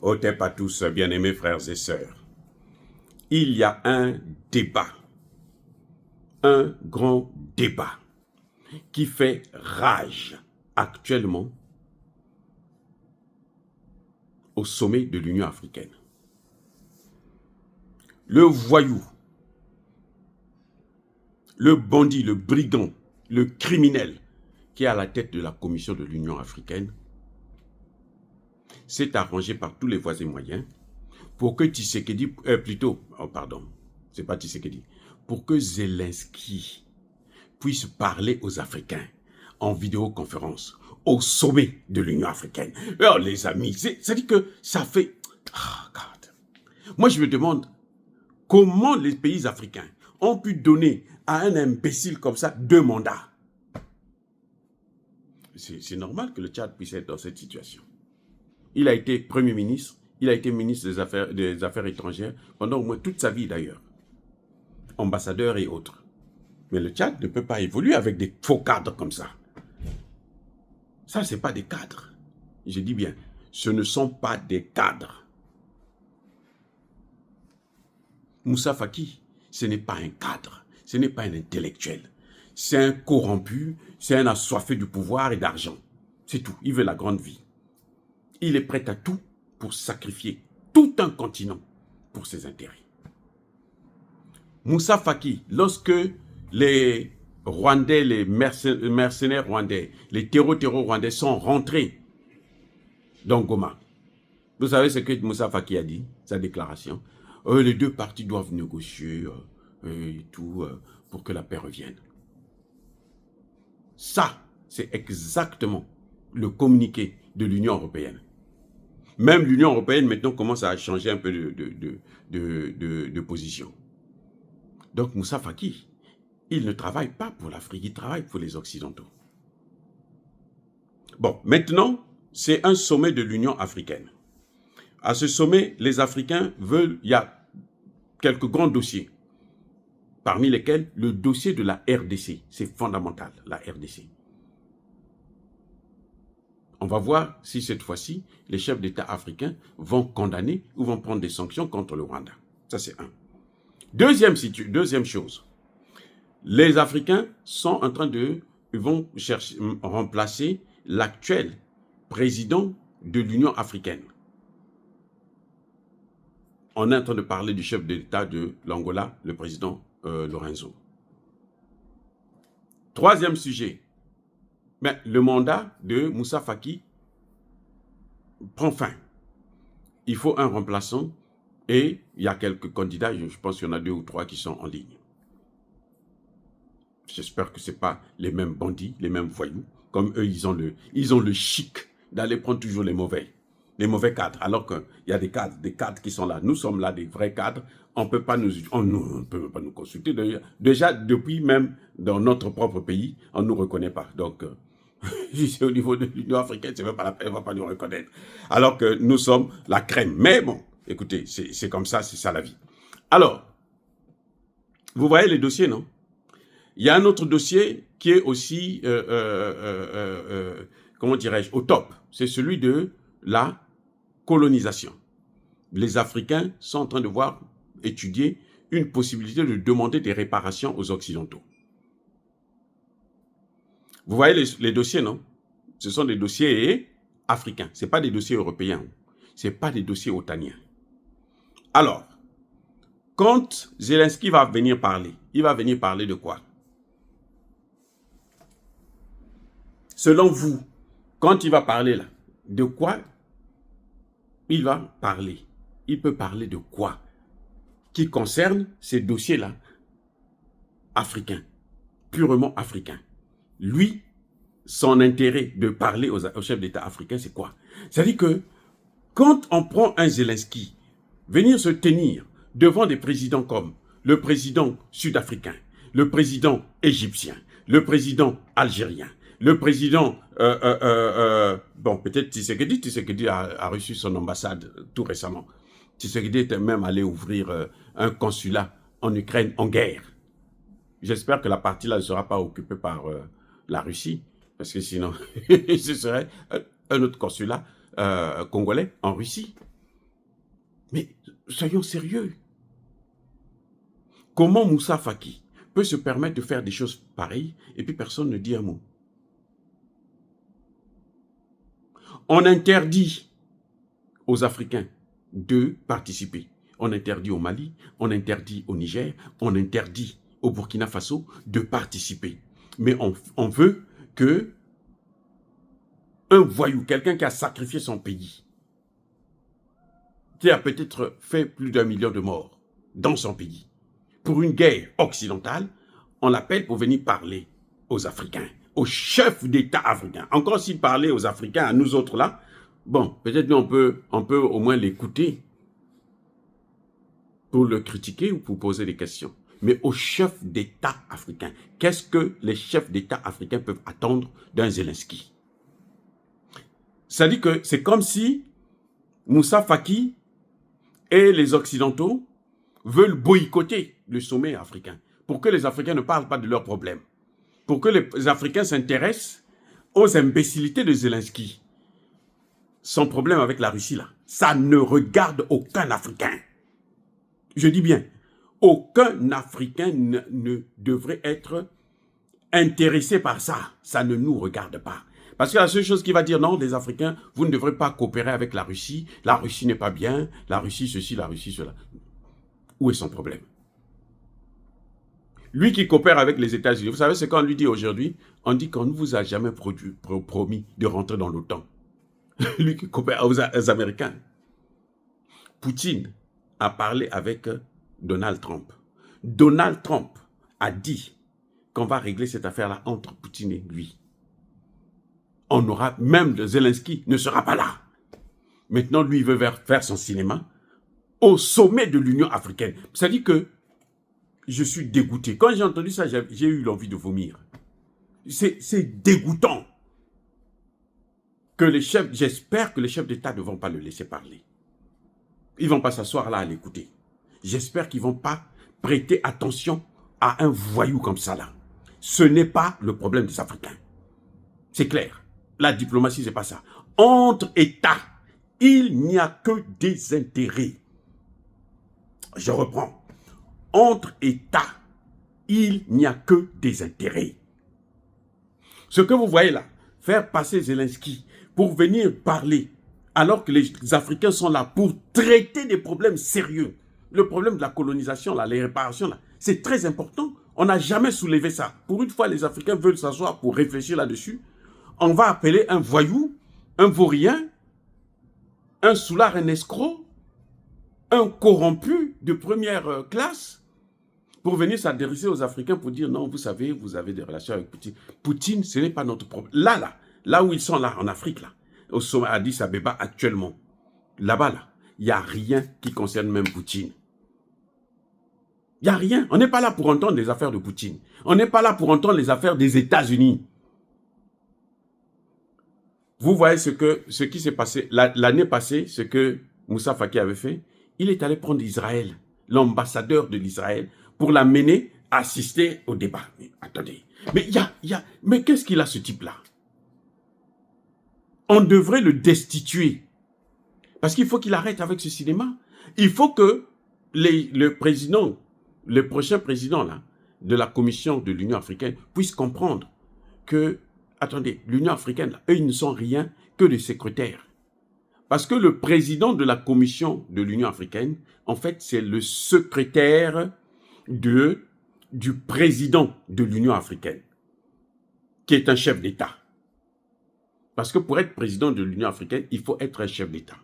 Otep à tous, bien-aimés frères et sœurs. Il y a un débat, un grand débat qui fait rage actuellement au sommet de l'Union africaine. Le voyou, le bandit, le brigand, le criminel qui est à la tête de la commission de l'Union africaine s'est arrangé par tous les voies et moyens pour que Tshisekedi, c'est pas Tshisekedi, pour que Zelensky puisse parler aux Africains en vidéoconférence au sommet de l'Union africaine. Alors les amis, c'est-à-dire que ça fait... Oh God. Moi je me demande comment les pays africains ont pu donner à un imbécile comme ça 2 mandats. C'est normal que le Tchad puisse être dans cette situation. Il a été Premier ministre, il a été ministre des Affaires étrangères pendant au moins toute sa vie d'ailleurs. Ambassadeur et autres. Mais le Tchad ne peut pas évoluer avec des faux cadres comme ça. Ça, ce n'est pas des cadres. Je dis bien, ce ne sont pas des cadres. Moussa Faki, ce n'est pas un cadre, ce n'est pas un intellectuel. C'est un corrompu, c'est un assoiffé du pouvoir et d'argent. C'est tout, il veut la grande vie. Il est prêt à tout pour sacrifier tout un continent pour ses intérêts. Moussa Faki, lorsque les Rwandais, les mercenaires rwandais, les terreaux rwandais sont rentrés dans Goma, vous savez ce que Moussa Faki a dit, sa déclaration? Les 2 parties doivent négocier et tout pour que la paix revienne. Ça, c'est exactement le communiqué de l'Union européenne. Même l'Union européenne maintenant commence à changer un peu de position. Donc Moussa Faki, il ne travaille pas pour l'Afrique, il travaille pour les Occidentaux. Bon, maintenant, c'est un sommet de l'Union africaine. À ce sommet, les Africains veulent, il y a quelques grands dossiers, parmi lesquels le dossier de la RDC, c'est fondamental, la RDC. On va voir si cette fois-ci, les chefs d'État africains vont condamner ou vont prendre des sanctions contre le Rwanda. Ça, c'est un. Deuxième chose, les Africains sont en train vont chercher, remplacer l'actuel président de l'Union africaine. On est en train de parler du chef d'État de l'Angola, le président Lorenzo. Troisième sujet, mais le mandat de Moussa Faki prend fin. Il faut un remplaçant et il y a quelques candidats, je pense qu'il y en a 2 ou 3 qui sont en ligne. J'espère que ce n'est pas les mêmes bandits, les mêmes voyous. Comme eux, ils ont le chic d'aller prendre toujours les mauvais cadres. Alors qu'il y a des cadres qui sont là. Nous sommes là, des vrais cadres. On ne peut pas nous consulter. Déjà, depuis même dans notre propre pays, on ne nous reconnaît pas. Donc, au niveau de l'Union africaine, c'est même pas la peine, on ne va pas nous reconnaître. Alors que nous sommes la crème. Mais bon, écoutez, c'est comme ça, c'est ça la vie. Alors, vous voyez les dossiers, non? Il y a un autre dossier qui est aussi, comment dirais-je, au top. C'est celui de la colonisation. Les Africains sont en train de étudier une possibilité de demander des réparations aux Occidentaux. Vous voyez les dossiers, non? Ce sont des dossiers africains. Ce n'est pas des dossiers européens. Ce n'est pas des dossiers otaniens. Alors, quand Zelensky va venir parler, il va venir parler de quoi? Selon vous, quand il va parler là, de quoi il va parler? Il peut parler de quoi qui concerne ces dossiers-là africains, purement africains. Lui, son intérêt de parler aux chefs d'État africains, c'est quoi? C'est-à-dire que quand on prend un Zelensky, venir se tenir devant des présidents comme le président sud-africain, le président égyptien, le président algérien, le président, bon, peut-être Tshisekedi a reçu son ambassade tout récemment. Tshisekedi était même allé ouvrir un consulat en Ukraine en guerre. J'espère que la partie-là ne sera pas occupée par la Russie, parce que sinon, ce serait un autre consulat congolais en Russie. Mais soyons sérieux. Comment Moussa Faki peut se permettre de faire des choses pareilles et puis personne ne dit un mot? On interdit aux Africains de participer. On interdit au Mali, on interdit au Niger, on interdit au Burkina Faso de participer. Mais on veut que un voyou, quelqu'un qui a sacrifié son pays, qui a peut-être fait plus d'1 million de morts dans son pays, pour une guerre occidentale, on l'appelle pour venir parler aux Africains, aux chefs d'État africains. Encore s'il parlait aux Africains, à nous autres là, bon, peut-être nous on peut au moins l'écouter pour le critiquer ou pour poser des questions. Mais aux chefs d'État africains, qu'est-ce que les chefs d'État africains peuvent attendre d'un Zelensky? Ça dit que c'est comme si Moussa Faki et les Occidentaux veulent boycotter le sommet africain pour que les Africains ne parlent pas de leurs problèmes, pour que les Africains s'intéressent aux imbécilités de Zelensky. Son problème avec la Russie, là, ça ne regarde aucun Africain. Je dis bien, aucun Africain ne devrait être intéressé par ça. Ça ne nous regarde pas. Parce que la seule chose qui va dire, non, les Africains, vous ne devrez pas coopérer avec la Russie n'est pas bien, la Russie ceci, la Russie cela. Où est son problème? Lui qui coopère avec les États-Unis, vous savez ce qu'on lui dit aujourd'hui? On dit qu'on ne vous a jamais promis de rentrer dans l'OTAN. Lui qui coopère aux Américains. Poutine a parlé avec Donald Trump. Donald Trump a dit qu'on va régler cette affaire-là entre Poutine et lui. On aura, même Zelensky ne sera pas là. Maintenant, lui, il veut faire son cinéma au sommet de l'Union africaine. Ça dit que je suis dégoûté. Quand j'ai entendu ça, j'ai eu l'envie de vomir. C'est dégoûtant que les chefs, j'espère que les chefs d'État ne vont pas le laisser parler. Ils ne vont pas s'asseoir là à l'écouter. J'espère qu'ils ne vont pas prêter attention à un voyou comme ça là. Ce n'est pas le problème des Africains. C'est clair. La diplomatie, c'est pas ça. Entre États, il n'y a que des intérêts. Je reprends. Entre États, il n'y a que des intérêts. Ce que vous voyez là, faire passer Zelensky pour venir parler, alors que les Africains sont là pour traiter des problèmes sérieux. Le problème de la colonisation, là, les réparations, là, c'est très important. On n'a jamais soulevé ça. Pour une fois, les Africains veulent s'asseoir pour réfléchir là-dessus. On va appeler un voyou, un vaurien, un soulard, un escroc, un corrompu de première classe pour venir s'adresser aux Africains pour dire non, vous savez, vous avez des relations avec Poutine. Poutine, ce n'est pas notre problème. Là où ils sont là, en Afrique, là, au sommet Addis Abeba actuellement, là-bas, là, il n'y a rien qui concerne même Poutine. Il n'y a rien. On n'est pas là pour entendre les affaires de Poutine. On n'est pas là pour entendre les affaires des États-Unis. Vous voyez ce qui s'est passé l'année passée, ce que Moussa Faki avait fait. Il est allé prendre Israël, l'ambassadeur de l'Israël, pour l'amener à assister au débat. Mais attendez, mais qu'est-ce qu'il a ce type-là? On devrait le destituer. Parce qu'il faut qu'il arrête avec ce cinéma. Il faut que le prochain président là, de la Commission de l'Union africaine puisse comprendre que, attendez, l'Union africaine, là, eux, ils ne sont rien que des secrétaires. Parce que le président de la Commission de l'Union africaine, en fait, c'est le secrétaire du président de l'Union africaine, qui est un chef d'État. Parce que pour être président de l'Union africaine, il faut être un chef d'État.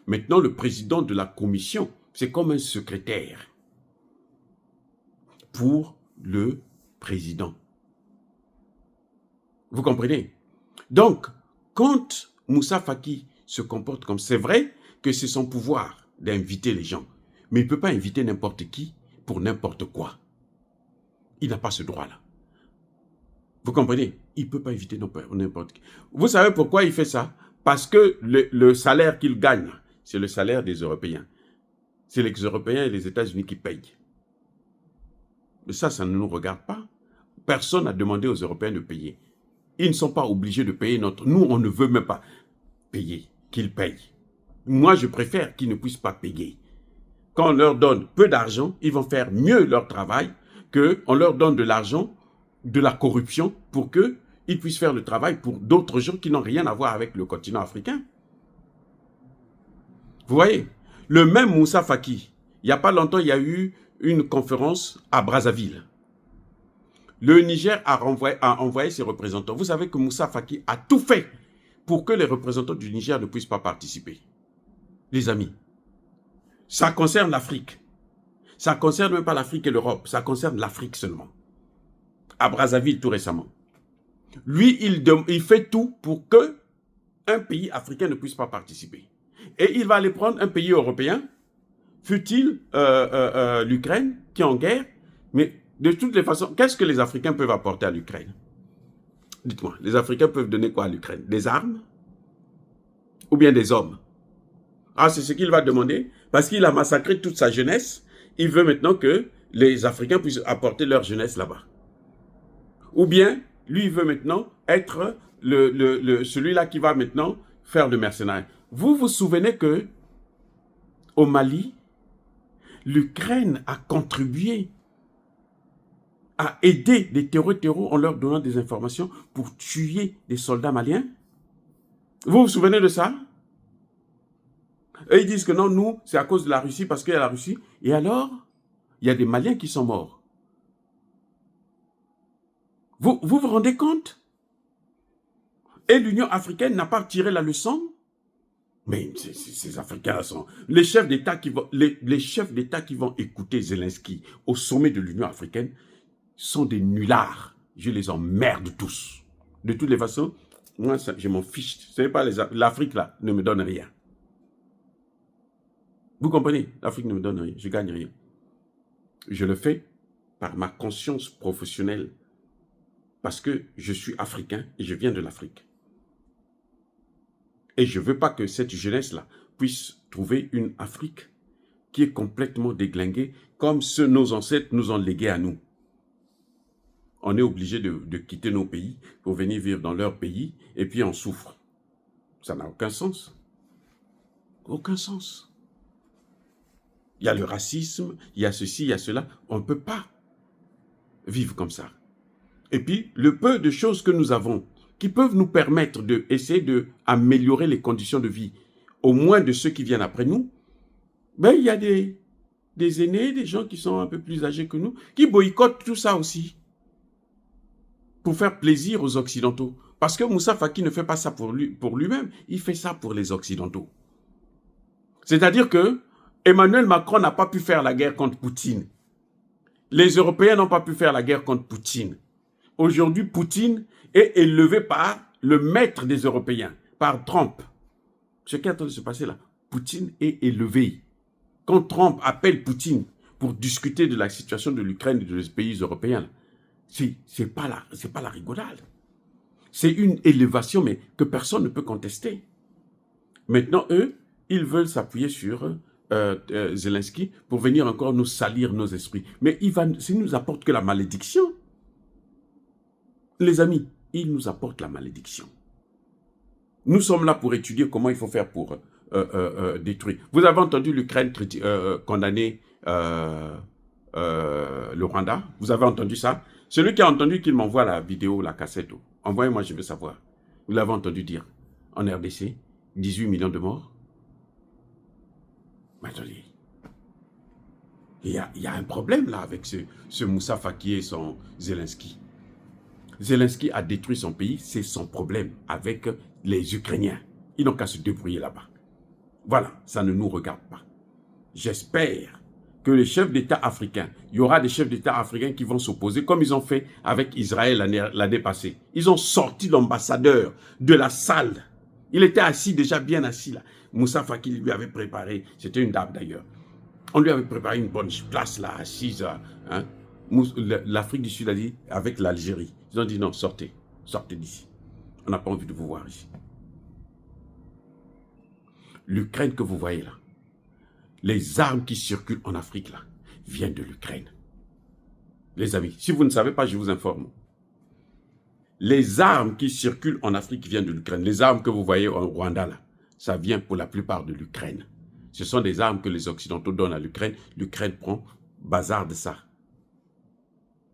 Maintenant, le président de la Commission, c'est comme un secrétaire pour le président. Vous comprenez? Donc, quand Moussa Faki se comporte comme c'est vrai que c'est son pouvoir d'inviter les gens, mais il ne peut pas inviter n'importe qui pour n'importe quoi. Il n'a pas ce droit-là. Vous comprenez? Il ne peut pas inviter n'importe qui. Vous savez pourquoi il fait ça? Parce que le salaire qu'il gagne, c'est le salaire des Européens. C'est les Européens et les États-Unis qui payent. Mais ça ne nous regarde pas. Personne n'a demandé aux Européens de payer. Ils ne sont pas obligés de payer notre... Nous, on ne veut même pas payer, qu'ils payent. Moi, je préfère qu'ils ne puissent pas payer. quand on leur donne peu d'argent, ils vont faire mieux leur travail qu'on leur donne de l'argent, de la corruption, pour qu'ils puissent faire le travail pour d'autres gens qui n'ont rien à voir avec le continent africain. Vous voyez, le même Moussa Faki, il n'y a pas longtemps, il y a eu une conférence à Brazzaville. Le Niger a envoyé ses représentants. Vous savez que Moussa Faki a tout fait pour que les représentants du Niger ne puissent pas participer. Les amis, ça concerne l'Afrique. Ça ne concerne même pas l'Afrique et l'Europe, ça concerne l'Afrique seulement. À Brazzaville, tout récemment. Lui, il fait tout pour que un pays africain ne puisse pas participer. Et il va aller prendre un pays européen, fut-il l'Ukraine, qui est en guerre, mais de toutes les façons, qu'est-ce que les Africains peuvent apporter à l'Ukraine? Dites-moi, les Africains peuvent donner quoi à l'Ukraine? Des armes? Ou bien des hommes? Ah, c'est ce qu'il va demander, parce qu'il a massacré toute sa jeunesse. Il veut maintenant que les Africains puissent apporter leur jeunesse là-bas. Ou bien, lui, il veut maintenant être celui-là qui va maintenant faire le mercenaire. Vous vous souvenez que au Mali, l'Ukraine a contribué à aider des terroristes en leur donnant des informations pour tuer des soldats maliens? Vous vous souvenez de ça? Et ils disent que non, nous, c'est à cause de la Russie, parce qu'il y a la Russie. Et alors, il y a des Maliens qui sont morts. Vous vous rendez compte? Et l'Union africaine n'a pas tiré la leçon? Mais ces Africains sont... Les chefs d'État qui vont écouter Zelensky au sommet de l'Union africaine sont des nullards. Je les emmerde tous. De toutes les façons, moi, je m'en fiche. L'Afrique, là, ne me donne rien. Vous comprenez? L'Afrique ne me donne rien. Je ne gagne rien. Je le fais par ma conscience professionnelle. Parce que je suis africain et je viens de l'Afrique. Et je ne veux pas que cette jeunesse-là puisse trouver une Afrique qui est complètement déglinguée, comme nos ancêtres nous ont légué à nous. On est obligé de quitter nos pays pour venir vivre dans leur pays, et puis on souffre. Ça n'a aucun sens. Aucun sens. Il y a le racisme, il y a ceci, il y a cela. On ne peut pas vivre comme ça. Et puis, le peu de choses que nous avons qui peuvent nous permettre d'essayer d'améliorer les conditions de vie, au moins de ceux qui viennent après nous, ben, il y a des aînés, des gens qui sont un peu plus âgés que nous, qui boycottent tout ça aussi, pour faire plaisir aux Occidentaux. Parce que Moussa Faki ne fait pas ça pour lui-même, il fait ça pour les Occidentaux. C'est-à-dire que Emmanuel Macron n'a pas pu faire la guerre contre Poutine. Les Européens n'ont pas pu faire la guerre contre Poutine. Aujourd'hui, Poutine est élevé par le maître des Européens, par Trump. Ce qui est en train de se passer là, Poutine est élevé. Quand Trump appelle Poutine pour discuter de la situation de l'Ukraine et des pays européens, c'est pas la rigolade. C'est une élévation, mais que personne ne peut contester. Maintenant, eux, ils veulent s'appuyer sur Zelensky pour venir encore nous salir nos esprits. Mais il nous apporte que la malédiction. Les amis, il nous apporte la malédiction. Nous sommes là pour étudier comment il faut faire pour détruire. Vous avez entendu l'Ukraine condamner le Rwanda? Vous avez entendu ça? Celui qui a entendu qu'il m'envoie la vidéo, la cassette, envoyez-moi, je veux savoir. Vous l'avez entendu dire en RDC, 18 millions de morts. Mais attendez, il y a un problème là avec ce Moussa Faki et son Zelensky. Zelensky a détruit son pays, c'est son problème avec les Ukrainiens. Ils n'ont qu'à se débrouiller là-bas. Voilà, ça ne nous regarde pas. J'espère que les chefs d'État africains, il y aura des chefs d'État africains qui vont s'opposer, comme ils ont fait avec Israël l'année passée. Ils ont sorti l'ambassadeur de la salle. Il était assis, déjà bien assis là. Moussa Faki lui avait préparé, c'était une dame d'ailleurs, on lui avait préparé une bonne place là, assise. Hein. L'Afrique du Sud a dit, avec l'Algérie, ils ont dit non, sortez d'ici. On n'a pas envie de vous voir ici. L'Ukraine que vous voyez là, les armes qui circulent en Afrique là, viennent de l'Ukraine. Les amis, si vous ne savez pas, je vous informe. Les armes qui circulent en Afrique viennent de l'Ukraine. Les armes que vous voyez au Rwanda là, ça vient pour la plupart de l'Ukraine. Ce sont des armes que les Occidentaux donnent à l'Ukraine. L'Ukraine prend bazar de ça.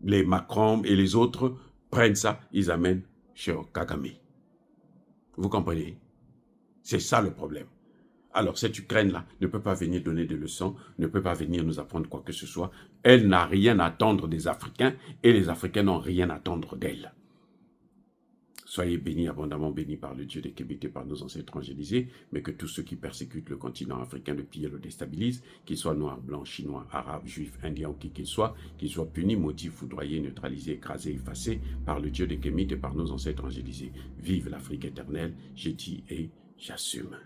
Les Macron et les autres prennent ça, ils amènent chez Kagame. Vous comprenez? C'est ça le problème. Alors cette Ukraine-là ne peut pas venir donner des leçons, ne peut pas venir nous apprendre quoi que ce soit. Elle n'a rien à attendre des Africains et les Africains n'ont rien à attendre d'elle. Soyez bénis, abondamment bénis par le Dieu des Kémétés, par nos ancêtres angélisés, mais que tous ceux qui persécutent le continent africain, le pillent et le déstabilisent, qu'ils soient noirs, blancs, chinois, arabes, juifs, indiens ou qui qu'ils soient punis, maudits, foudroyés, neutralisés, écrasés, effacés par le Dieu des Kémétés et par nos ancêtres angélisés. Vive l'Afrique éternelle, j'ai dit et j'assume.